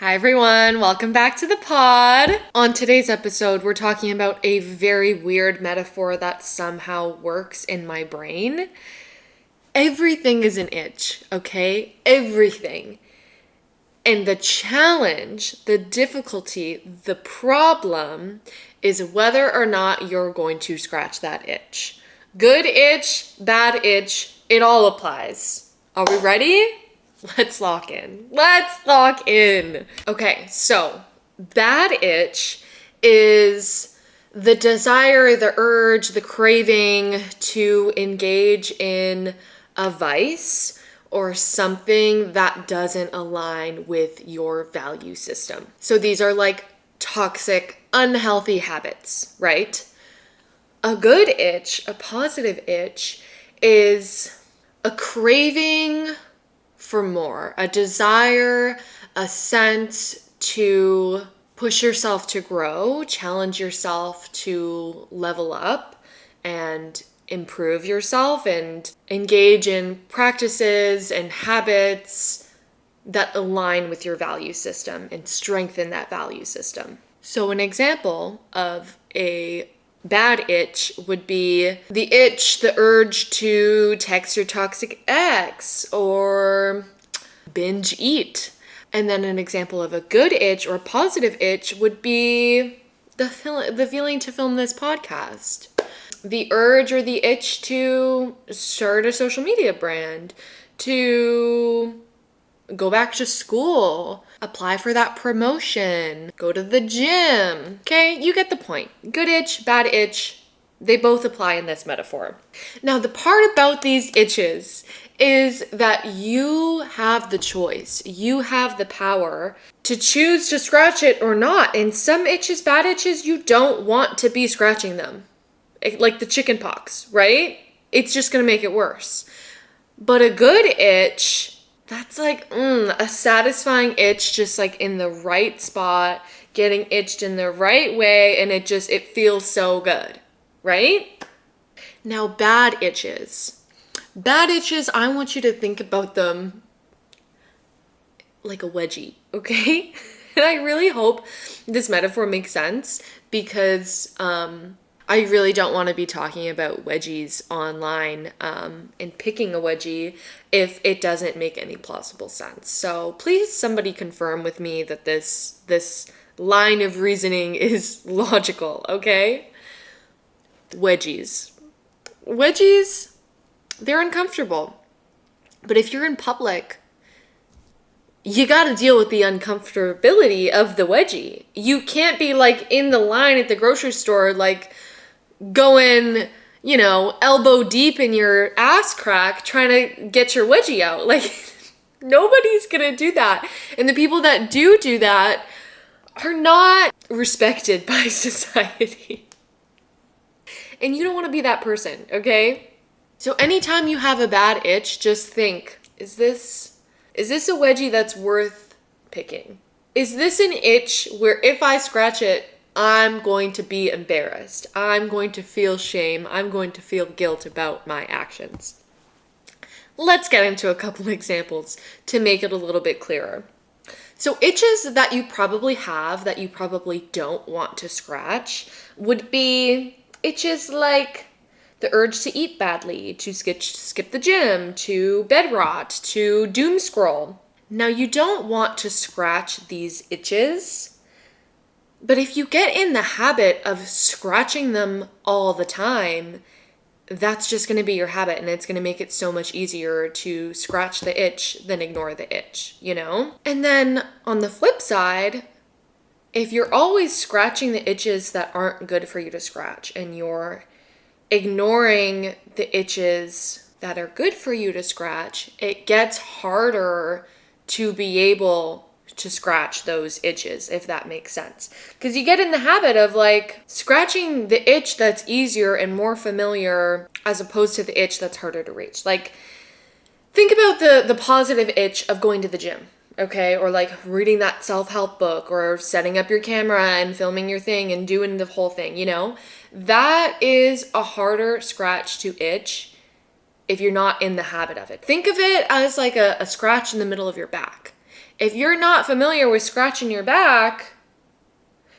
Hi everyone, welcome back to the pod. On today's episode, we're talking about a very weird metaphor that somehow works in my brain. Everything is an itch, okay? Everything. And the challenge, the difficulty, the problem is whether or not you're going to scratch that itch. Good itch, bad itch, it all applies. Are we ready? Let's lock in. Okay, so bad itch is the desire, the urge, the craving to engage in a vice or something that doesn't align with your value system. So these are like toxic, unhealthy habits, right? A good itch, a positive itch, is a craving for more, a desire, a sense to push yourself to grow, challenge yourself to level up and improve yourself and engage in practices and habits that align with your value system and strengthen that value system. So an example of a bad itch would be the itch, the urge to text your toxic ex or binge eat. And then an example of a good itch or positive itch would be the feeling to film this podcast. The urge or the itch to start a social media brand, to go back to school, apply for that promotion, go to the gym. Okay, you get the point. Good itch, bad itch, they both apply in this metaphor. Now, the part about these itches is that you have the choice. You have the power to choose to scratch it or not. And some itches, bad itches, you don't want to be scratching them. Like the chicken pox, right? It's just gonna make it worse. But a good itch, that's like a satisfying itch, just like in the right spot, getting itched in the right way, and it feels so good, right? Now, bad itches. Bad itches, I want you to think about them like a wedgie, okay? And I really hope this metaphor makes sense because I really don't want to be talking about wedgies online and picking a wedgie if it doesn't make any plausible sense. So please somebody confirm with me that this line of reasoning is logical, okay? Wedgies. Wedgies, they're uncomfortable. But if you're in public, you gotta deal with the uncomfortability of the wedgie. You can't be like in the line at the grocery store, like going, elbow deep in your ass crack trying to get your wedgie out. Like, nobody's gonna do that. And the people that do that are not respected by society. And you don't want to be that person, okay? So anytime you have a bad itch, just think, is this a wedgie that's worth picking? Is this an itch where if I scratch it, I'm going to be embarrassed. I'm going to feel shame. I'm going to feel guilt about my actions. Let's get into a couple examples to make it a little bit clearer. So itches that you probably have that you probably don't want to scratch would be itches like the urge to eat badly, to skip the gym, to bed rot, to doom scroll. Now, you don't want to scratch these itches, but if you get in the habit of scratching them all the time, that's just going to be your habit, and it's going to make it so much easier to scratch the itch than ignore the itch, And then on the flip side, if you're always scratching the itches that aren't good for you to scratch and you're ignoring the itches that are good for you to scratch, it gets harder to be able to scratch those itches, if that makes sense. Because you get in the habit of like scratching the itch that's easier and more familiar as opposed to the itch that's harder to reach. Like, think about the positive itch of going to the gym. Okay, or like reading that self-help book or setting up your camera and filming your thing and doing the whole thing, That is a harder scratch to itch if you're not in the habit of it. Think of it as like a scratch in the middle of your back. If you're not familiar with scratching your back,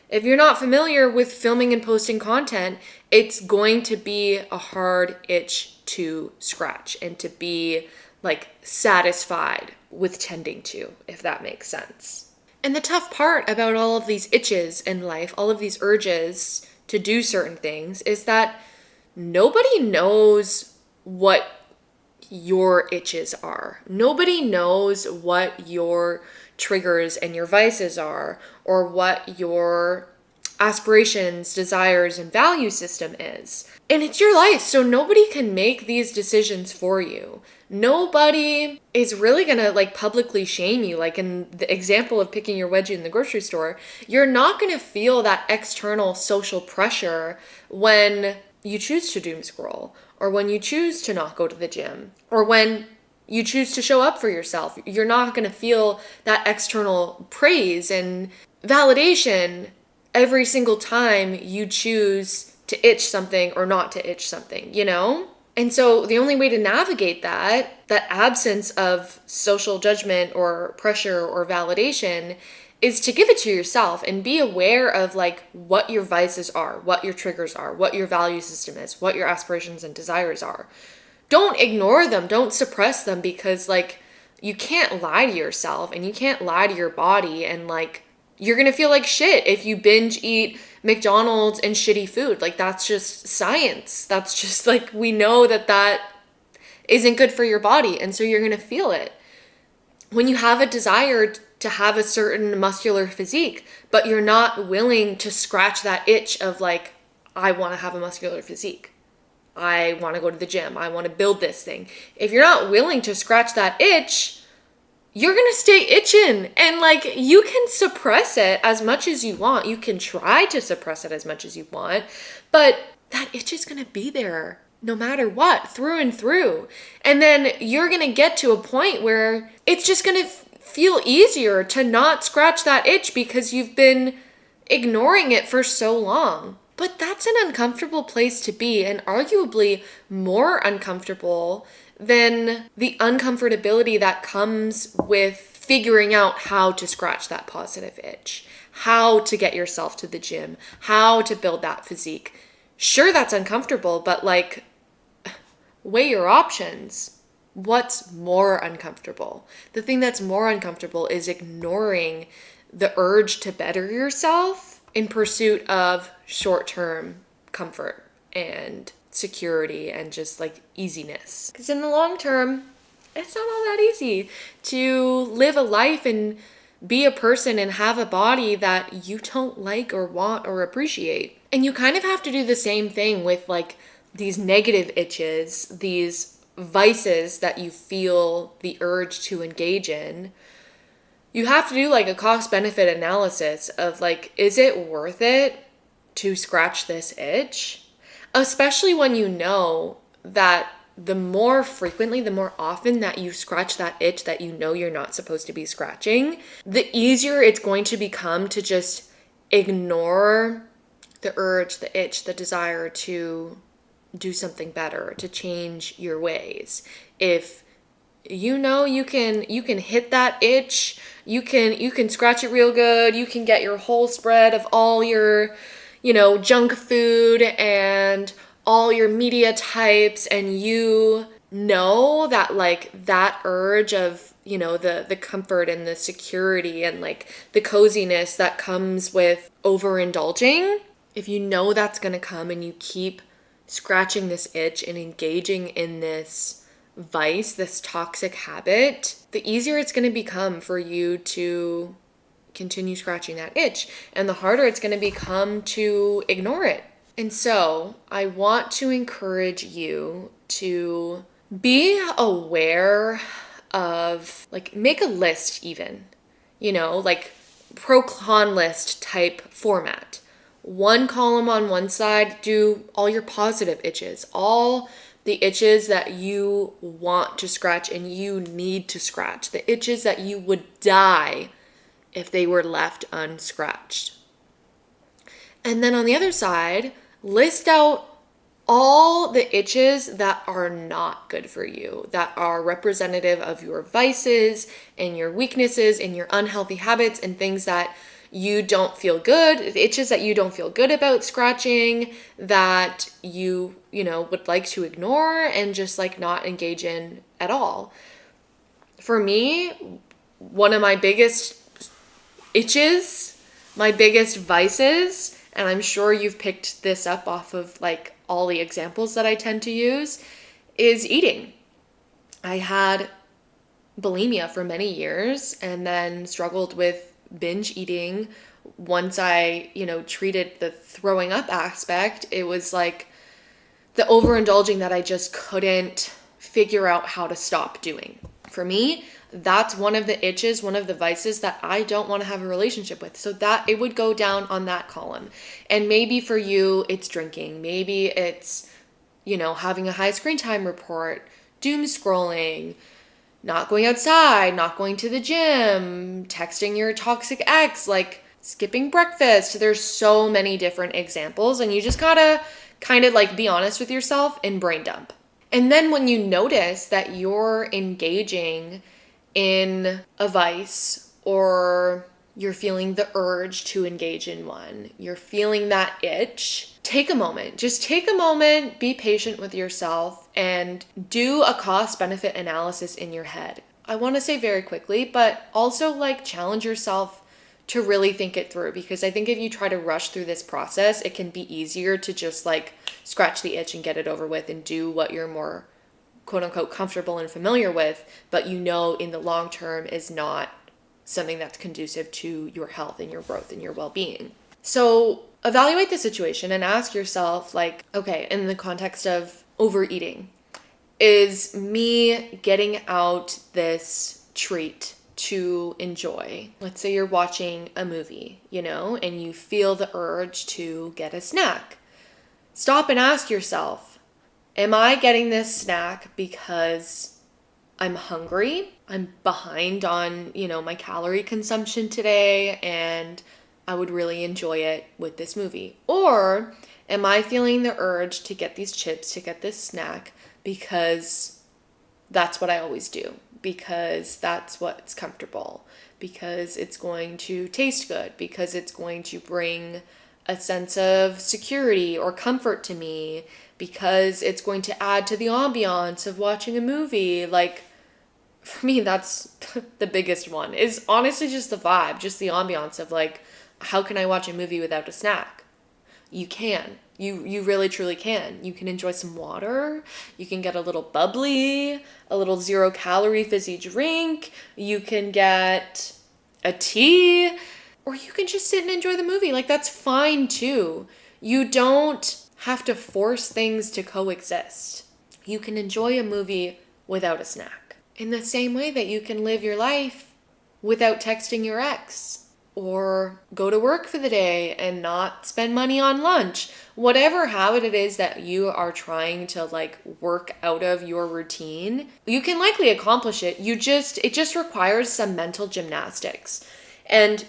if you're not familiar with filming and posting content, it's going to be a hard itch to scratch and to be like satisfied with tending to, if that makes sense. And the tough part about all of these itches in life, all of these urges to do certain things, is that nobody knows what your itches are. Nobody knows what your triggers and your vices are, or what your aspirations, desires, and value system is. And it's your life, so nobody can make these decisions for you. Nobody is really gonna like publicly shame you. Like in the example of picking your wedgie in the grocery store, you're not gonna feel that external social pressure when you choose to doom scroll, or when you choose to not go to the gym, or when you choose to show up for yourself. You're not going to feel that external praise and validation every single time you choose to itch something or not to itch something, you know? And so the only way to navigate that absence of social judgment or pressure or validation, is to give it to yourself and be aware of like what your vices are, what your triggers are, what your value system is, what your aspirations and desires are. Don't ignore them, don't suppress them, because like you can't lie to yourself and you can't lie to your body, and like you're gonna feel like shit if you binge eat McDonald's and shitty food. Like that's just science. That's just like, we know that isn't good for your body, and so you're gonna feel it. When you have a desire to have a certain muscular physique, but you're not willing to scratch that itch of like, I want to have a muscular physique. I want to go to the gym. I want to build this thing. If you're not willing to scratch that itch, you're going to stay itching. And like, you can suppress it as much as you want. You can try to suppress it as much as you want, but that itch is going to be there no matter what, through and through. And then you're going to get to a point where it's just going to feel easier to not scratch that itch because you've been ignoring it for so long. But that's an uncomfortable place to be, and arguably more uncomfortable than the uncomfortability that comes with figuring out how to scratch that positive itch, how to get yourself to the gym, how to build that physique. Sure, that's uncomfortable, but like, weigh your options. What's more uncomfortable? The thing that's more uncomfortable is ignoring the urge to better yourself in pursuit of short-term comfort and security and just like easiness. Because in the long term, it's not all that easy to live a life and be a person and have a body that you don't like or want or appreciate. And you kind of have to do the same thing with like these negative itches, these vices that you feel the urge to engage in. You have to do like a cost benefit analysis of like, is it worth it to scratch this itch? Especially when you know that the more frequently, the more often that you scratch that itch that you know you're not supposed to be scratching, the easier it's going to become to just ignore the urge, the itch, the desire to do something better, to change your ways. If you know you can hit that itch, you can scratch it real good, you can get your whole spread of all your, junk food and all your media types, and you know that like that urge of, the comfort and the security and like the coziness that comes with overindulging, if you know that's going to come and you keep scratching this itch and engaging in this vice, this toxic habit, the easier it's going to become for you to continue scratching that itch, and the harder it's going to become to ignore it. And so I want to encourage you to be aware of, like, make a list even, like pro-con list type format. One column on one side, do all your positive itches, all the itches that you want to scratch and you need to scratch, the itches that you would die if they were left unscratched. And then on the other side, list out all the itches that are not good for you, that are representative of your vices and your weaknesses and your unhealthy habits and things that you don't feel good, the itches that you don't feel good about scratching, that you would like to ignore and just like not engage in at all. For me, one of my biggest itches, my biggest vices, and I'm sure you've picked this up off of like all the examples that I tend to use, is eating. I had bulimia for many years and then struggled with binge eating. Once I, treated the throwing up aspect, it was like the overindulging that I just couldn't figure out how to stop doing. For me, that's one of the itches, one of the vices that I don't want to have a relationship with. So that it would go down on that column. And maybe for you, it's drinking. Maybe it's, having a high screen time report, doom scrolling, not going outside, not going to the gym, texting your toxic ex, like skipping breakfast. There's so many different examples, and you just gotta kind of like be honest with yourself and brain dump. And then when you notice that you're engaging in a vice, or you're feeling the urge to engage in one, you're feeling that itch, take a moment. Just take a moment, be patient with yourself, and do a cost-benefit analysis in your head. I want to say very quickly, but also like challenge yourself to really think it through, because I think if you try to rush through this process, it can be easier to just like scratch the itch and get it over with and do what you're more quote unquote comfortable and familiar with, but in the long term is not something that's conducive to your health and your growth and your well-being. So evaluate the situation and ask yourself, like, okay, in the context of overeating, is me getting out this treat to enjoy? Let's say you're watching a movie, and you feel the urge to get a snack. Stop and ask yourself, am I getting this snack because I'm hungry? I'm behind on, my calorie consumption today, and I would really enjoy it with this movie. Or am I feeling the urge to get these chips, to get this snack because that's what I always do, because that's what's comfortable, because it's going to taste good, because it's going to bring a sense of security or comfort to me, because it's going to add to the ambiance of watching a movie. Like, for me, that's the biggest one, is honestly just the vibe, just the ambiance of like, how can I watch a movie without a snack? You can. You really truly can. You can enjoy some water. You can get a little bubbly, a little 0-calorie fizzy drink. You can get a tea, or you can just sit and enjoy the movie. Like, that's fine too. You don't have to force things to coexist. You can enjoy a movie without a snack. In the same way that you can live your life without texting your ex, or go to work for the day and not spend money on lunch. Whatever habit it is that you are trying to like work out of your routine, you can likely accomplish it. It just requires some mental gymnastics. And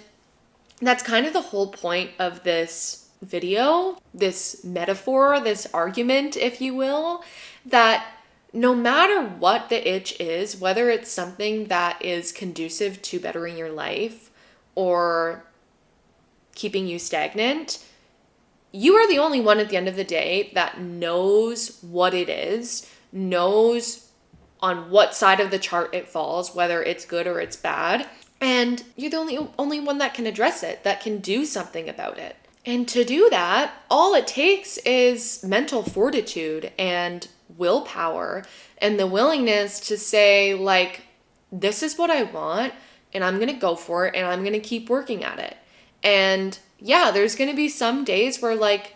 that's kind of the whole point of this video, this metaphor, this argument, if you will, that no matter what the itch is, whether it's something that is conducive to bettering your life or keeping you stagnant, you are the only one at the end of the day that knows what it is, knows on what side of the chart it falls, whether it's good or it's bad. And you're the only one that can address it, that can do something about it. And to do that, all it takes is mental fortitude and willpower and the willingness to say, like, this is what I want, and I'm going to go for it, and I'm going to keep working at it. And yeah, there's going to be some days where like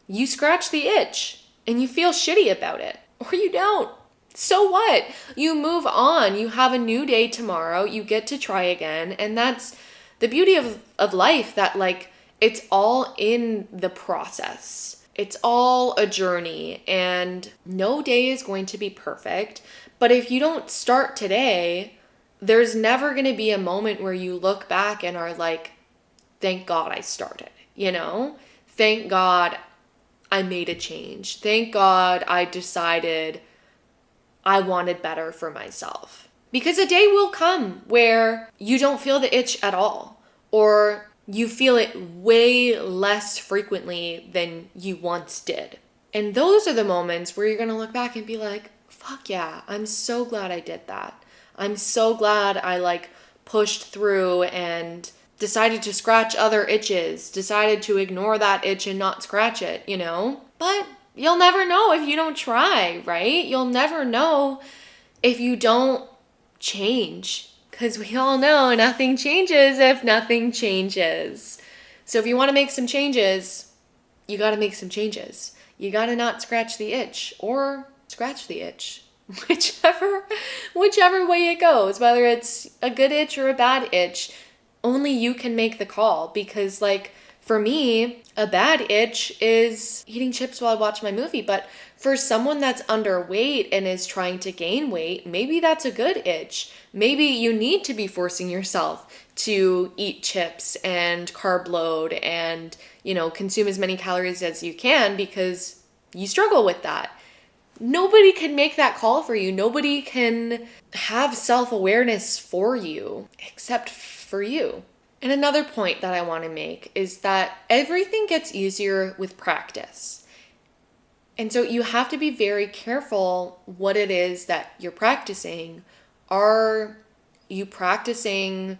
you scratch the itch and you feel shitty about it, or you don't. So what? You move on. You have a new day tomorrow. You get to try again. And that's the beauty of life, that like it's all in the process. It's all a journey, and no day is going to be perfect. But if you don't start today, there's never going to be a moment where you look back and are like, thank God I started, Thank God I made a change. Thank God I decided I wanted better for myself. Because a day will come where you don't feel the itch at all, or you feel it way less frequently than you once did. And those are the moments where you're going to look back and be like, fuck yeah, I'm so glad I did that. I'm so glad I pushed through and decided to scratch other itches, decided to ignore that itch and not scratch it, But you'll never know if you don't try, right? You'll never know if you don't change, because we all know nothing changes if nothing changes. So if you want to make some changes, you got to make some changes. You got to not scratch the itch, or scratch the itch, whichever way it goes, whether it's a good itch or a bad itch. Only you can make the call, because for me, a bad itch is eating chips while I watch my movie. But for someone that's underweight and is trying to gain weight, maybe that's a good itch. Maybe you need to be forcing yourself to eat chips and carb load and, consume as many calories as you can because you struggle with that. Nobody can make that call for you. Nobody can have self-awareness for you except for you. And another point that I want to make is that everything gets easier with practice. And so you have to be very careful what it is that you're practicing. Are you practicing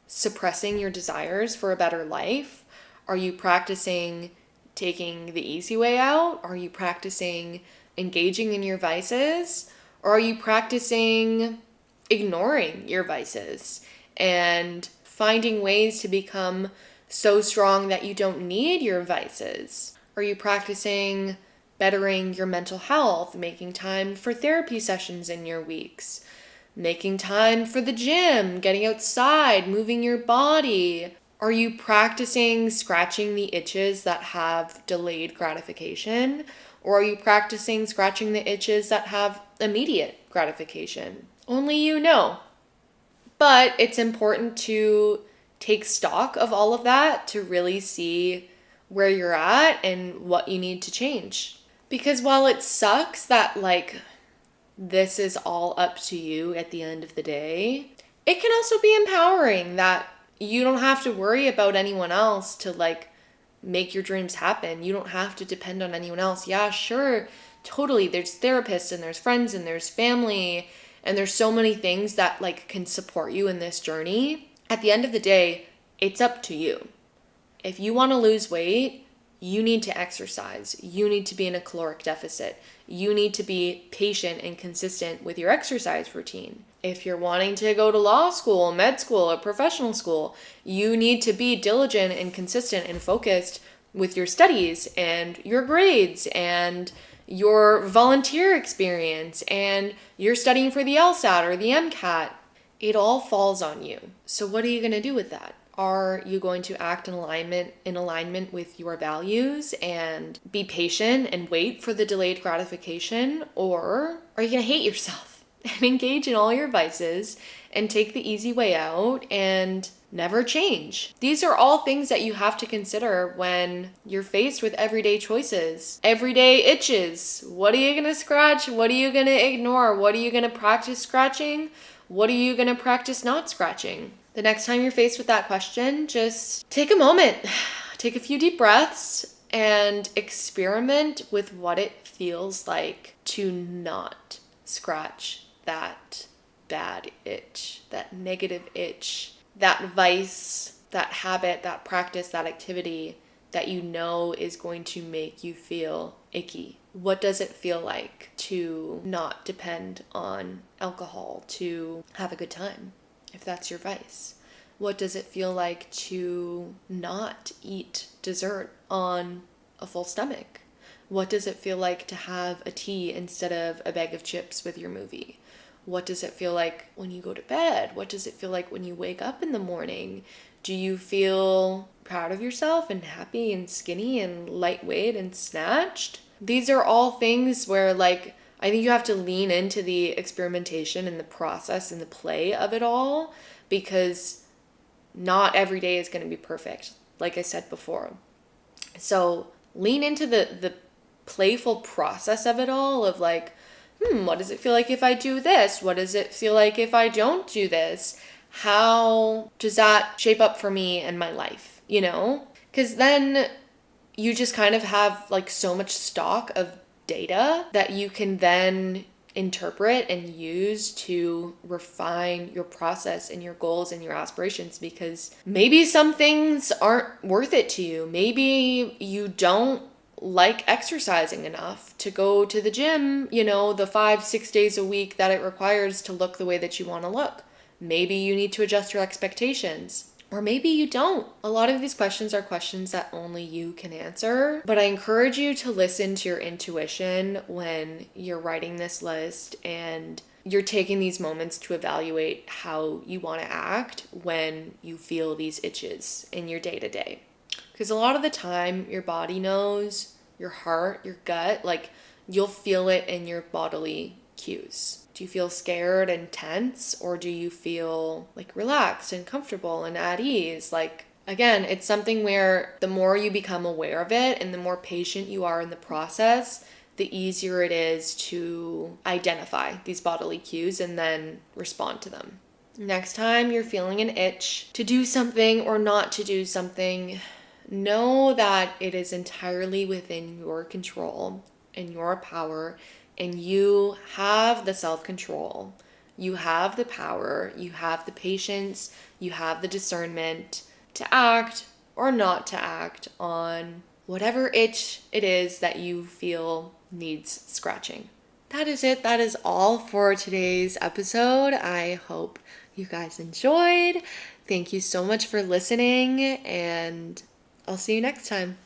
suppressing your desires for a better life? Are you practicing taking the easy way out? Are you practicing engaging in your vices? Or are you practicing ignoring your vices and finding ways to become so strong that you don't need your vices? Are you practicing bettering your mental health, making time for therapy sessions in your weeks, making time for the gym, getting outside, moving your body? Are you practicing scratching the itches that have delayed gratification? Or are you practicing scratching the itches that have immediate gratification? Only you know. But it's important to take stock of all of that to really see where you're at and what you need to change. Because while it sucks that this is all up to you at the end of the day, it can also be empowering that you don't have to worry about anyone else to make your dreams happen. You don't have to depend on anyone else. Yeah, sure, totally. There's therapists and there's friends and there's family and there's so many things that can support you in this journey. At the end of the day, it's up to you. If you want to lose weight, you need to exercise. You need to be in a caloric deficit. You need to be patient and consistent with your exercise routine. If you're wanting to go to law school, med school, or professional school, you need to be diligent and consistent and focused with your studies and your grades and your volunteer experience and you're studying for the LSAT or the MCAT. It all falls on you. So what are you going to do with that? Are you going to act in alignment with your values and be patient and wait for the delayed gratification? Or are you going to hate yourself and engage in all your vices and take the easy way out and never change? These are all things that you have to consider when you're faced with everyday choices. Everyday itches. What are you going to scratch? What are you going to ignore? What are you going to practice scratching? What are you going to practice not scratching? The next time you're faced with that question, just take a moment, take a few deep breaths, and experiment with what it feels like to not scratch that bad itch, that negative itch, that vice, that habit, that practice, that activity that you know is going to make you feel icky. What does it feel like to not depend on alcohol to have a good time, if that's your vice? What does it feel like to not eat dessert on a full stomach? What does it feel like to have a tea instead of a bag of chips with your movie? What does it feel like when you go to bed? What does it feel like when you wake up in the morning? Do you feel proud of yourself and happy and skinny and lightweight and snatched? These are all things where I think you have to lean into the experimentation and the process and the play of it all, because not every day is going to be perfect, like I said before. So lean into the playful process of it all, of like, what does it feel like if I do this? What does it feel like if I don't do this? How does that shape up for me and my life, you know? Because then you just kind of have like so much stock of data that you can then interpret and use to refine your process and your goals and your aspirations, because maybe some things aren't worth it to you. Maybe you don't like exercising enough to go to the gym, you know, the 5-6 days a week that it requires to look the way that you want to look. Maybe you need to adjust your expectations. Or maybe you don't. A lot of these questions are questions that only you can answer. But I encourage you to listen to your intuition when you're writing this list and you're taking these moments to evaluate how you want to act when you feel these itches in your day-to-day. Because a lot of the time, your body knows, your heart, your gut, like you'll feel it in your bodily cues. Do you feel scared and tense, or do you feel like relaxed and comfortable and at ease? Like, again, it's something where the more you become aware of it and the more patient you are in the process, the easier it is to identify these bodily cues and then respond to them. Next time you're feeling an itch to do something or not to do something, know that it is entirely within your control and your power, and you have the self-control. You have the power, you have the patience, you have the discernment to act or not to act on whatever itch it is that you feel needs scratching. That is it. That is all for today's episode. I hope you guys enjoyed. Thank you so much for listening, and I'll see you next time.